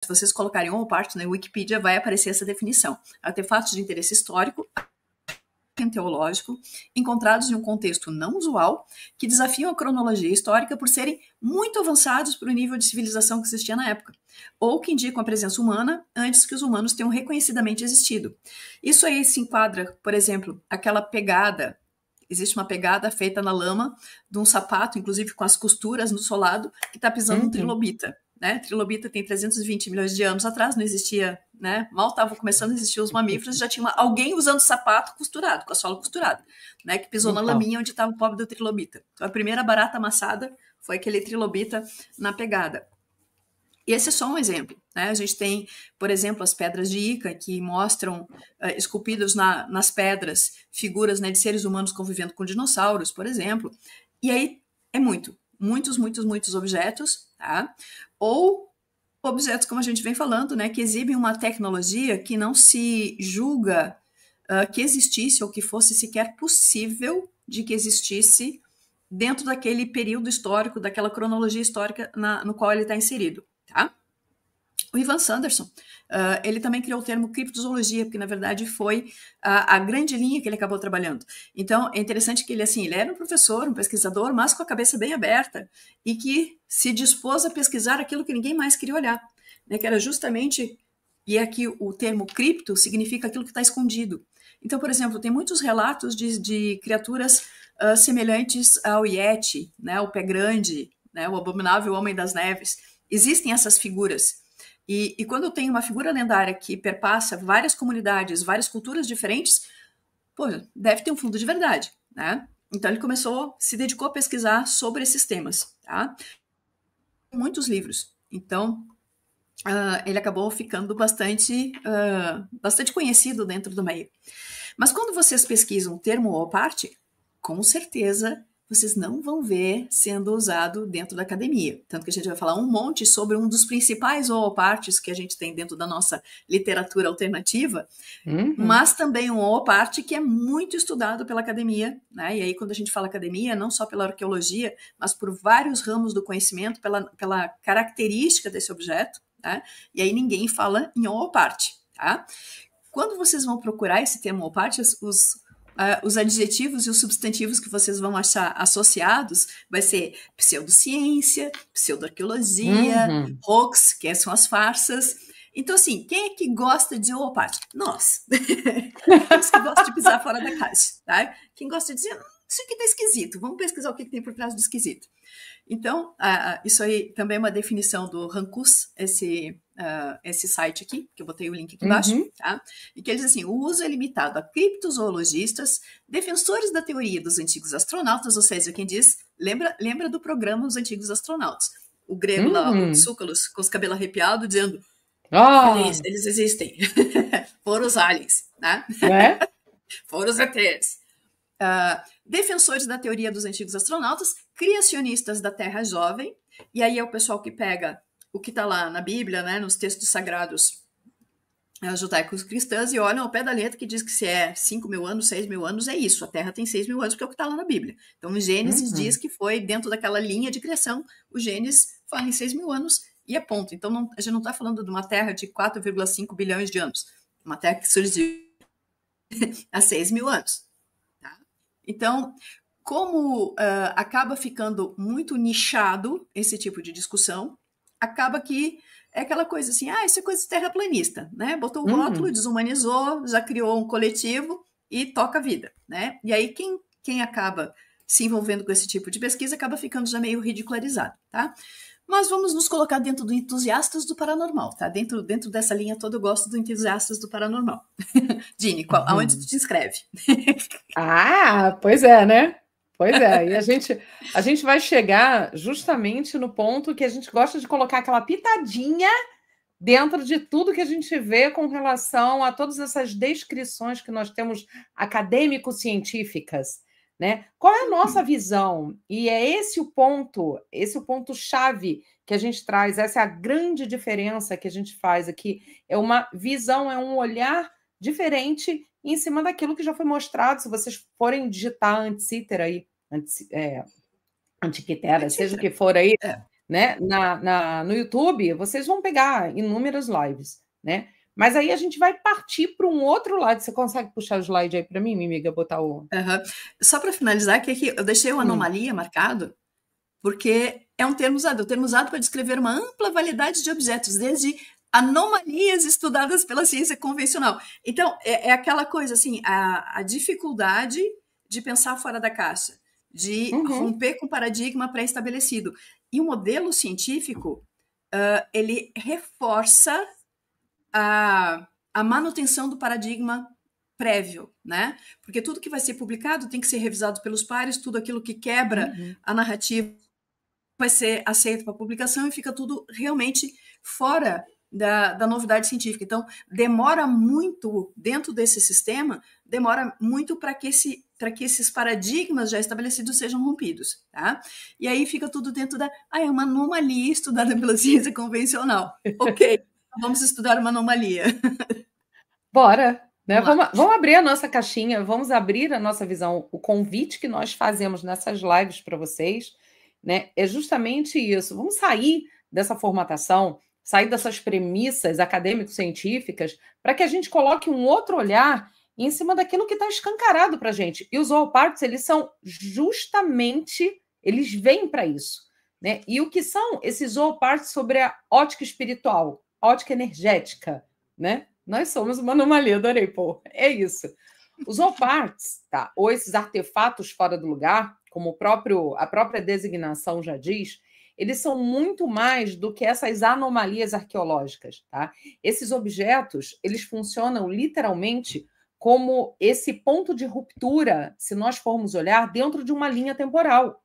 se vocês colocarem ou parte na Wikipedia, vai aparecer essa definição. Artefatos de interesse histórico, teológico, encontrados em um contexto não usual, que desafiam a cronologia histórica por serem muito avançados para o nível de civilização que existia na época, ou que indicam a presença humana antes que os humanos tenham reconhecidamente existido. Isso aí se enquadra, por exemplo, aquela pegada, existe uma pegada feita na lama de um sapato, inclusive com as costuras no solado, que está pisando um trilobita. Né? Trilobita tem 320 milhões de anos atrás, não existia, né? Mal estavam começando a existir os mamíferos, já tinha alguém usando sapato costurado, com a sola costurada, né? Que pisou na laminha onde estava o pobre do trilobita. Então, a primeira barata amassada foi aquele trilobita na pegada. E esse é só um exemplo. Né? A gente tem, por exemplo, as pedras de Ica, que mostram, esculpidos nas pedras, figuras, né, de seres humanos convivendo com dinossauros, por exemplo. E aí é muitos objetos, tá? Ou objetos, como a gente vem falando, né, que exibem uma tecnologia que não se julga que existisse ou que fosse sequer possível de que existisse dentro daquele período histórico, daquela cronologia histórica no qual ele está inserido. Tá? O Ivan Sanderson, ele também criou o termo criptozoologia, porque na verdade foi a grande linha que ele acabou trabalhando. Então é interessante que ele era um professor, um pesquisador, mas com a cabeça bem aberta e que se dispôs a pesquisar aquilo que ninguém mais queria olhar, né, que era justamente, e aqui o termo cripto significa aquilo que está escondido. Então, por exemplo, tem muitos relatos de criaturas semelhantes ao Yeti, né, o Pé Grande, né, o abominável Homem das Neves. Existem essas figuras. E quando eu tenho uma figura lendária que perpassa várias comunidades, várias culturas diferentes, pô, deve ter um fundo de verdade, né? Então ele se dedicou a pesquisar sobre esses temas, tá? Muitos livros. Então, ele acabou ficando bastante conhecido dentro do meio. Mas quando vocês pesquisam o termo OPART, com certeza vocês não vão ver sendo usado dentro da academia. Tanto que a gente vai falar um monte sobre um dos principais OPARTs que a gente tem dentro da nossa literatura alternativa, mas também um OPART que é muito estudado pela academia, né? E aí quando a gente fala academia, não só pela arqueologia, mas por vários ramos do conhecimento, pela característica desse objeto, né? E aí ninguém fala em OPART, tá? Quando vocês vão procurar esse termo OPART, os adjetivos e os substantivos que vocês vão achar associados vai ser pseudociência, pseudoarqueologia, hoax, que são as farsas. Então, assim, quem é que gosta de OPART? Nós. Aqueles que gostam de pisar fora da caixa, tá? Quem gosta de dizer, isso aqui tá esquisito, vamos pesquisar o que tem por trás do esquisito. Então, isso aí também é uma definição do Rancus, esse site aqui, que eu botei o link aqui embaixo, tá? E que ele diz assim, o uso é limitado a criptozoologistas, defensores da teoria dos antigos astronautas, ou seja, quem diz, lembra do programa Os Antigos Astronautas. O grego lá, o Tsoukalos, com os cabelos arrepiados, dizendo, eles existem. Foram os aliens, né? Foram os ETs. Defensores da teoria dos antigos astronautas, criacionistas da Terra jovem, e aí é o pessoal que pega o que está lá na Bíblia, né, nos textos sagrados judaicos cristãos, e olham ao pé da letra que diz que se é 5.000 anos, 6.000 anos, é isso, a Terra tem 6.000 anos, porque é o que está lá na Bíblia. Então, o Gênesis diz que foi dentro daquela linha de criação, o Gênesis fala em 6.000 anos e é ponto. Então, a gente não está falando de uma Terra de 4,5 bilhões de anos, uma Terra que surgiu há 6.000 anos. Então, como acaba ficando muito nichado esse tipo de discussão, acaba que é aquela coisa assim, isso é coisa de terraplanista, né? Botou o rótulo, desumanizou, já criou um coletivo e toca a vida, né? E aí quem acaba se envolvendo com esse tipo de pesquisa acaba ficando já meio ridicularizado, tá? Mas vamos nos colocar dentro do entusiastas do paranormal, tá? Dentro dessa linha toda eu gosto do entusiastas do paranormal. Dini, aonde tu te inscreve? Pois é, né? Pois é, e a gente vai chegar justamente no ponto que a gente gosta de colocar aquela pitadinha dentro de tudo que a gente vê com relação a todas essas descrições que nós temos acadêmico-científicas, né? Qual é a nossa visão? E é esse o ponto-chave que a gente traz, essa é a grande diferença que a gente faz aqui, é uma visão, é um olhar diferente em cima daquilo que já foi mostrado. Se vocês forem digitar Antiquitera, seja o que for aí, né? No YouTube, vocês vão pegar inúmeras lives, né? Mas aí a gente vai partir para um outro lado. Você consegue puxar o slide aí para mim, minha amiga, botar o... Só para finalizar, que aqui eu deixei o anomalia marcado, porque é um termo usado para descrever uma ampla variedade de objetos, desde anomalias estudadas pela ciência convencional. Então, é aquela coisa assim, a dificuldade de pensar fora da caixa, de romper com o paradigma pré-estabelecido. E o modelo científico, ele reforça a manutenção do paradigma prévio, né? Porque tudo que vai ser publicado tem que ser revisado pelos pares, tudo aquilo que quebra a narrativa vai ser aceito para publicação e fica tudo realmente fora da novidade científica. Então, demora muito, dentro desse sistema, demora muito para que esses paradigmas já estabelecidos sejam rompidos, tá? E aí fica tudo dentro é uma anomalia estudada pela ciência convencional. Ok, vamos estudar uma anomalia. Bora! Né? Vamos abrir a nossa caixinha, vamos abrir a nossa visão. O convite que nós fazemos nessas lives para vocês, né, é justamente isso. Vamos sair dessa formatação, sair dessas premissas acadêmico-científicas, para que a gente coloque um outro olhar em cima daquilo que está escancarado para a gente. E os Zooparts, eles são justamente, eles vêm para isso. Né? E o que são esses Zooparts sobre a ótica espiritual, ótica energética, né? Nós somos uma anomalia, adorei, pô. É isso. Os Zooparts, tá? Ou esses artefatos fora do lugar, como a própria designação já diz, eles são muito mais do que essas anomalias arqueológicas, tá? Esses objetos, eles funcionam literalmente como esse ponto de ruptura, se nós formos olhar, dentro de uma linha temporal.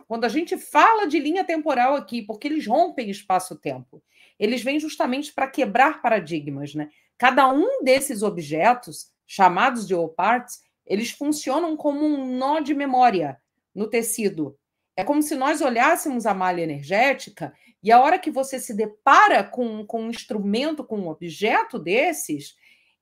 Quando a gente fala de linha temporal aqui, porque eles rompem espaço-tempo, eles vêm justamente para quebrar paradigmas, né? Cada um desses objetos, chamados de Zooparts, eles funcionam como um nó de memória no tecido. É como se nós olhássemos a malha energética e a hora que você se depara com um instrumento, com um objeto desses,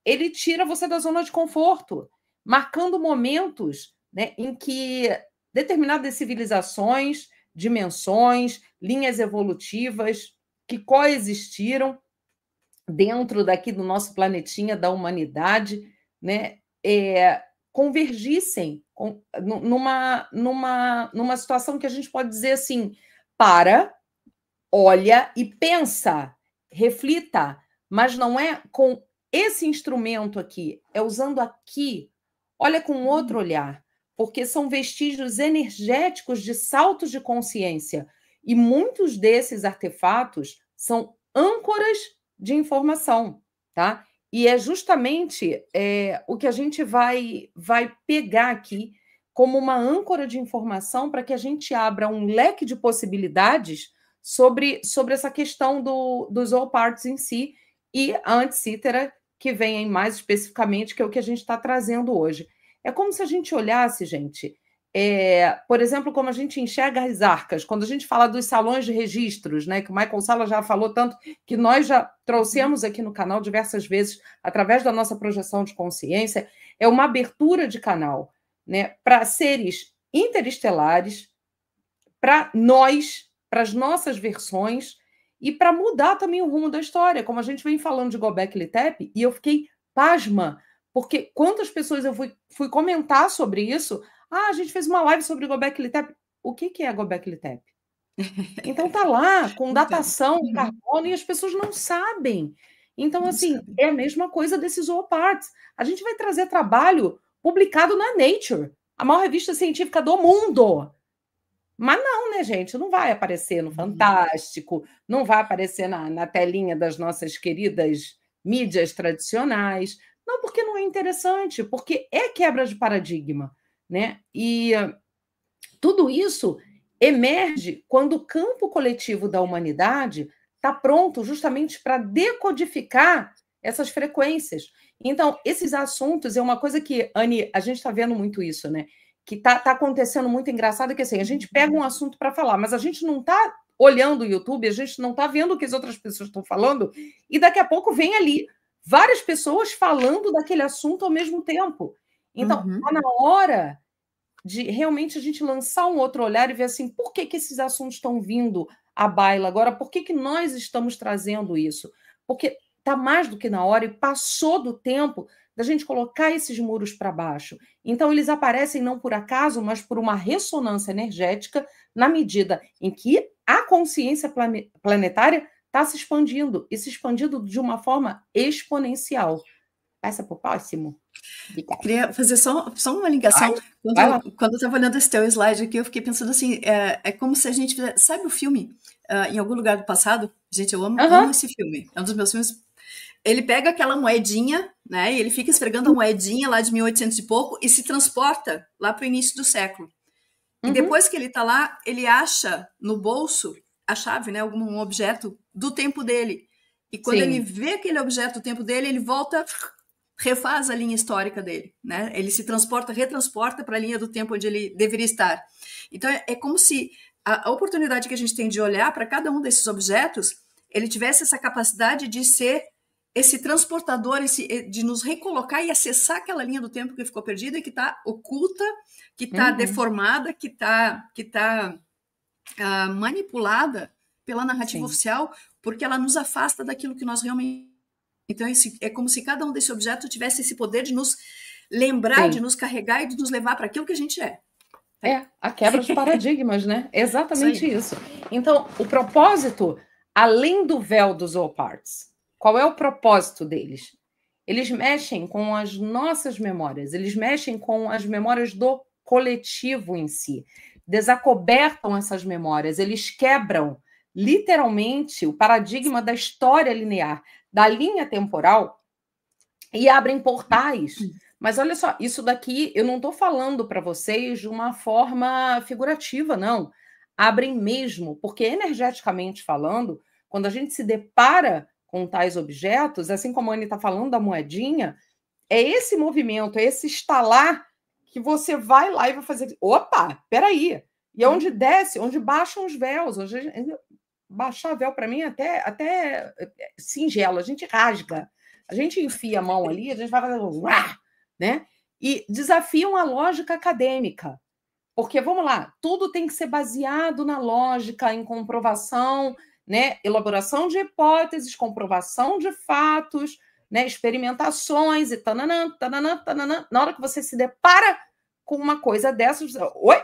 ele tira você da zona de conforto, marcando momentos, né, em que determinadas civilizações, dimensões, linhas evolutivas que coexistiram dentro daqui do nosso planetinha da humanidade, né, convergissem numa situação que a gente pode dizer assim, olha e pensa, reflita, mas não é com esse instrumento aqui, é usando aqui, olha com outro olhar, porque são vestígios energéticos de saltos de consciência, e muitos desses artefatos são âncoras de informação, tá? E é justamente o que a gente vai pegar aqui como uma âncora de informação para que a gente abra um leque de possibilidades sobre essa questão dos Zooparts em si e a Anticítera, que vem mais especificamente, que é o que a gente está trazendo hoje. É como se a gente olhasse, gente, por exemplo, como a gente enxerga as arcas, quando a gente fala dos salões de registros, né, que o Michael Salla já falou tanto, que nós já trouxemos aqui no canal diversas vezes, através da nossa projeção de consciência, é uma abertura de canal, né, para seres interestelares, para nós, para as nossas versões, e para mudar também o rumo da história, como a gente vem falando de Göbekli Tepe, e eu fiquei pasma, porque quantas pessoas eu fui comentar sobre isso. A gente fez uma live sobre Göbekli Tepe. O que é Göbekli Tepe? Então tá lá, com datação, carbono, e as pessoas não sabem. Então, assim, é a mesma coisa desses Zooparts. A gente vai trazer trabalho publicado na Nature, a maior revista científica do mundo. Mas não, né, gente? Não vai aparecer no Fantástico, não vai aparecer na telinha das nossas queridas mídias tradicionais. Não, porque não é interessante, porque é quebra de paradigma, né? E tudo isso emerge quando o campo coletivo da humanidade está pronto justamente para decodificar essas frequências. Então, esses assuntos é uma coisa que, Anne, a gente está vendo muito isso, né? Que está acontecendo muito engraçado, que assim, a gente pega um assunto para falar, mas a gente não está olhando o YouTube, a gente não está vendo o que as outras pessoas estão falando, e daqui a pouco vem ali várias pessoas falando daquele assunto ao mesmo tempo. Então, está na hora de realmente a gente lançar um outro olhar e ver assim, por que esses assuntos estão vindo à baila. Agora, por que nós estamos trazendo isso? Porque está mais do que na hora e passou do tempo da gente colocar esses muros para baixo. Então, eles aparecem não por acaso, mas por uma ressonância energética, na medida em que a consciência planetária está se expandindo, e se expandindo de uma forma exponencial. Passa para o próximo. Queria fazer só uma ligação. Quando eu estava olhando esse teu slide aqui, eu fiquei pensando assim, é como se a gente fizesse... Sabe o filme, Em Algum Lugar do Passado? Gente, eu amo esse filme. É um dos meus filmes. Ele pega aquela moedinha, né? E ele fica esfregando a moedinha lá de 1800 e pouco e se transporta lá para o início do século. E depois que ele está lá, ele acha no bolso a chave, né? Algum objeto do tempo dele. E quando ele vê aquele objeto do tempo dele, ele volta, refaz a linha histórica dele, né? Ele se retransporta para a linha do tempo onde ele deveria estar. Então, é como se a oportunidade que a gente tem de olhar para cada um desses objetos, ele tivesse essa capacidade de ser esse transportador, de nos recolocar e acessar aquela linha do tempo que ficou perdida e que está oculta, que está deformada, que está manipulada pela narrativa oficial, porque ela nos afasta daquilo que nós realmente... Então, é como se cada um desse objeto tivesse esse poder de nos lembrar, de nos carregar e de nos levar para aquilo que a gente é. A quebra de paradigmas, né? Exatamente isso. Então, o propósito, além do véu dos Zooparts, qual é o propósito deles? Eles mexem com as nossas memórias, eles mexem com as memórias do coletivo em si, desacobertam essas memórias, eles quebram literalmente o paradigma da história linear, da linha temporal, e abrem portais. Mas olha só, isso daqui eu não estou falando para vocês de uma forma figurativa, não. Abrem mesmo, porque energeticamente falando, quando a gente se depara com tais objetos, assim como a Anne está falando da moedinha, é esse movimento, é esse estalar que você vai lá e vai fazer... Opa, peraí! E é onde desce, onde baixam os véus. Baixar véu, para mim, até singelo. A gente rasga. A gente enfia a mão ali, a gente vai fazer... né? E desafiam a lógica acadêmica. Porque, vamos lá, tudo tem que ser baseado na lógica, em comprovação, né? Elaboração de hipóteses, comprovação de fatos, né? Experimentações e tananã, tananã, tananã. Na hora que você se depara com uma coisa dessas, você... Oi?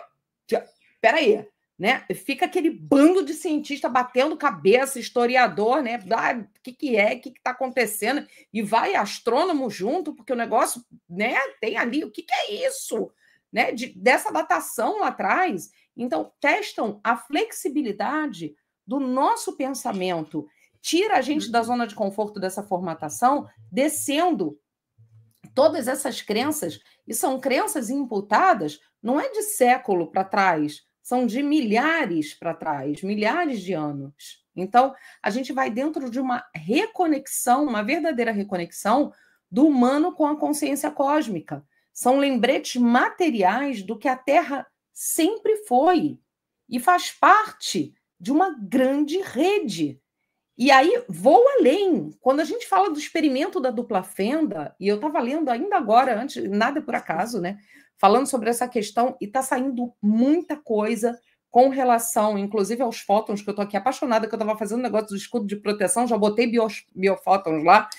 Peraí, né? Fica aquele bando de cientista batendo cabeça, historiador, né? O que é? O que está acontecendo? E vai astrônomo junto, porque o negócio, né? Tem ali, o que é isso? Né? Dessa datação lá atrás. Então, testam a flexibilidade do nosso pensamento, tira a gente da zona de conforto dessa formatação, descendo todas essas crenças, e são crenças imputadas, não é de século para trás, são de milhares para trás, milhares de anos. Então, a gente vai dentro de uma reconexão, uma verdadeira reconexão do humano com a consciência cósmica. São lembretes materiais do que a Terra sempre foi e faz parte de uma grande rede. E aí, vou além. Quando a gente fala do experimento da dupla fenda, e eu estava lendo ainda agora, antes, nada por acaso, né? Falando sobre essa questão, e está saindo muita coisa com relação, inclusive, aos fótons, que eu estou aqui apaixonada, que eu estava fazendo um negócio do escudo de proteção, já botei biofótons lá.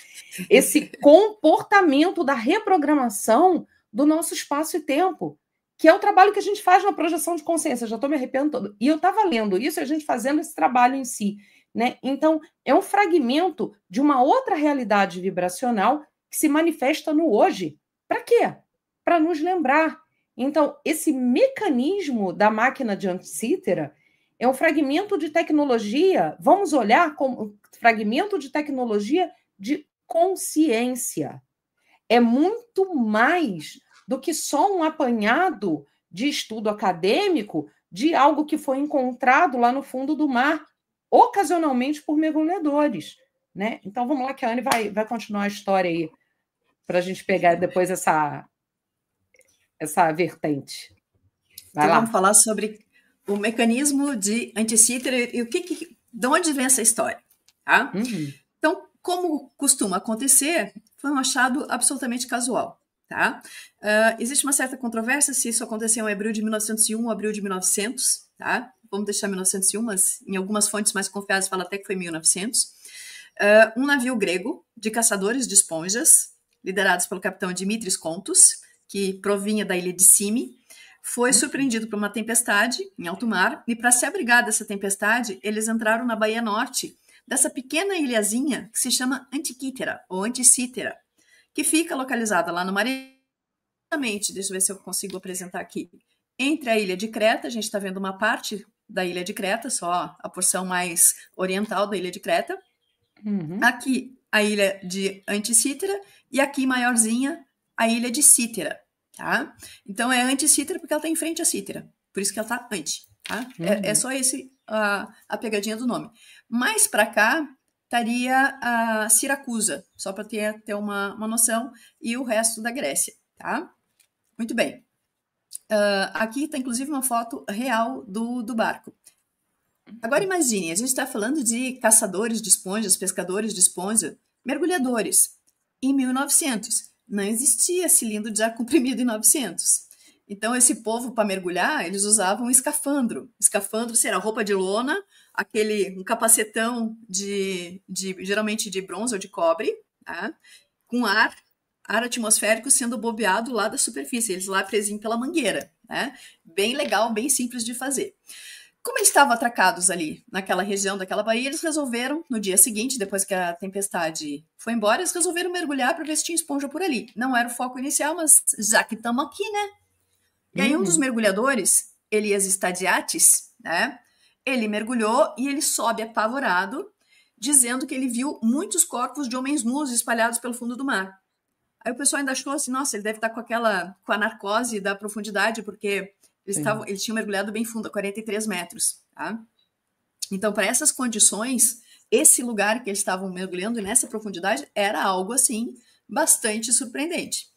Esse comportamento da reprogramação do nosso espaço e tempo, que é o trabalho que a gente faz na projeção de consciência. Já estou me arrependendo todo. E eu estava lendo isso, a gente fazendo esse trabalho em si. Né? Então, é um fragmento de uma outra realidade vibracional que se manifesta no hoje. Para quê? Para nos lembrar. Então, esse mecanismo da máquina de Anticítera é um fragmento de tecnologia, vamos olhar como fragmento de tecnologia de consciência. É muito mais do que só um apanhado de estudo acadêmico de algo que foi encontrado lá no fundo do mar, ocasionalmente por mergulhadores. Né? Então, vamos lá que a Anne vai continuar a história aí, para a gente pegar depois essa vertente. Então, vamos falar sobre o mecanismo de Anticítera e de onde vem essa história. Tá? Então, como costuma acontecer, foi um achado absolutamente casual. tá? Existe uma certa controvérsia se isso aconteceu em abril de 1901 ou abril de 1900, tá? Vamos deixar 1901, mas em algumas fontes mais confiáveis fala até que foi 1900. Um navio grego de caçadores de esponjas, liderados pelo capitão Dimitris Kontos, que provinha da ilha de Simi, foi surpreendido por uma tempestade em alto mar, e para se abrigar dessa tempestade, eles entraram na Baía Norte, dessa pequena ilhazinha que se chama Antikythera, ou Anticítera, que fica localizada lá no mar, deixa eu ver se eu consigo apresentar aqui, entre a ilha de Creta, a gente está vendo uma parte da ilha de Creta, só a porção mais oriental da ilha de Creta, aqui a ilha de Anticítera, e aqui maiorzinha a ilha de Cítera, tá? Então é Anticítera porque ela está em frente a Cítera, por isso que ela está anti, tá? É só esse a pegadinha do nome. Mais para cá estaria a Siracusa, só para ter uma noção, e o resto da Grécia, tá? Muito bem. Aqui está inclusive uma foto real do barco. Agora imagine, a gente está falando de caçadores de esponjas, pescadores de esponja, mergulhadores. Em 1900, não existia cilindro de ar comprimido em 900. Então, esse povo, para mergulhar, eles usavam escafandro. Escafandro será roupa de lona, um capacetão geralmente de bronze ou de cobre, tá? Com ar atmosférico sendo bobeado lá da superfície, eles lá presinhos pela mangueira, né? Bem legal, bem simples de fazer. Como eles estavam atracados ali, naquela região daquela baía, eles resolveram, no dia seguinte, depois que a tempestade foi embora, eles resolveram mergulhar para ver se tinha esponja por ali. Não era o foco inicial, mas já que estamos aqui, né? E aí um dos mergulhadores, Elias Stadiates, né? Ele mergulhou e ele sobe apavorado, dizendo que ele viu muitos corpos de homens nus espalhados pelo fundo do mar. Aí o pessoal ainda achou assim, nossa, ele deve estar com a narcose da profundidade, porque eles tinham mergulhado bem fundo, a 43 metros, tá? Então, para essas condições, esse lugar que eles estavam mergulhando nessa profundidade era algo, assim, bastante surpreendente.